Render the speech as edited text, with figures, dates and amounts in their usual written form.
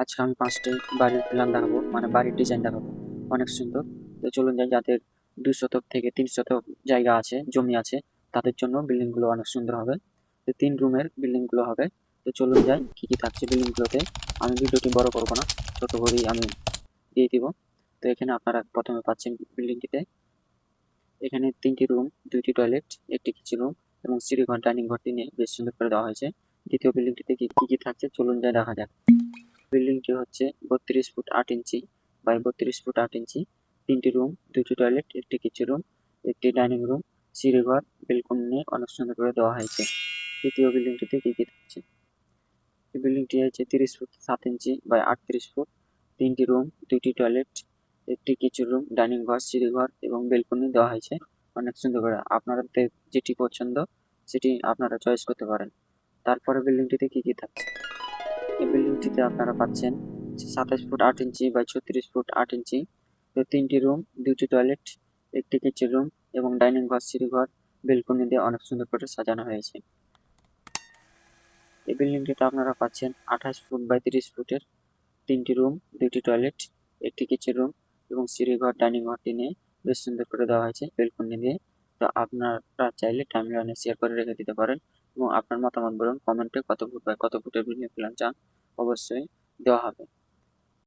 আজকে আমি 5টি বাড়ির প্ল্যান দেখাবো, মানে বাড়ির ডিজাইন দেখাবো। অনেক সুন্দর। তো চলুন যাই, যাদের 2 শতক থেকে 3 শতক জায়গা আছে, জমি আছে, তাদের জন্য বিল্ডিং গুলো অনেক সুন্দর হবে। তো 3 রুমের বিল্ডিং গুলো হবে। তো চলুন যাই, কি কি থাকছে বিল্ডিং গুলোতে। আমি ভিডিওটি বড় করব না, ছোট করেই আমি দিয়ে দিব। তো এখানে আপনারা প্রথমে পাচ্ছেন বিল্ডিংটিতে, এখানে 3টি রুম, 2টি টয়লেট, একটি কিচেন রুম এবং সিঁড়িঘর ডাইনিং ঘরটি নিয়ে বেশ সুন্দর করে দেওয়া হয়েছে। দ্বিতীয় বিল্ডিংটিতে কি কি থাকছে চলুন যাই দেখা যাক। বিল্ডিংটি হচ্ছে 32 ফুট 8 ইঞ্চি বাই 32 ফুট 8 ইঞ্চি, 3টি রুম, 2টি টয়লেট, একটি কিচেন রুম, একটি ডাইনিং রুম, সিঁড়িঘর, বেলকনি নিয়ে অনেক সুন্দর করে দেওয়া হয়েছে। তৃতীয় বিল্ডিংটিতে কি কি থাকছে, এই বিল্ডিংটি হচ্ছে 30 ফুট 7 ইঞ্চি বাই 38 ফুট, 3টি রুম, 2টি টয়লেট, একটি কিচেন রুম, ডাইনিং ঘর, সিঁড়িঘর এবং বেলকনি দেওয়া হয়েছে অনেক সুন্দর করে। আপনাদের যেটি পছন্দ সেটি আপনারা চয়েস করতে পারেন। তারপরে বিল্ডিংটিতে কি কি থাকছে, এই বিল্ডিংটিতে আপনারা পাচ্ছেন 27 ফুট 8 ইঞ্চি বাই 36 ফুট 8 ইঞ্চি, তো 3টি রুম, 2টি টয়লেট, একটি কিচেন রুম এবং ডাইনিং ঘর, সিঁড়িঘর, বেলকনি দিয়ে অনেক সুন্দর করে সাজানো হয়েছে। এই বিল্ডিংটিতে আপনারা পাচ্ছেন 28 ফুট বাই 30 ফুটের, 3টি রুম, 2টি টয়লেট, একটি কিচেন রুম এবং সিঁড়িঘর, ডাইনিং ঘরটি নিয়ে বেশ সুন্দর করে দেওয়া হয়েছে বেলকনি দিয়ে। তো আপনারা চাইলে টাইমলাইনে শেয়ার করে রেখে দিতে পারেন এবং আপনার মতামত বলুন কমেন্টে, কত ফুট বাই কত ফুটের বিল্ডিং প্ল্যান চান, অবশ্যই দেওয়া হবে।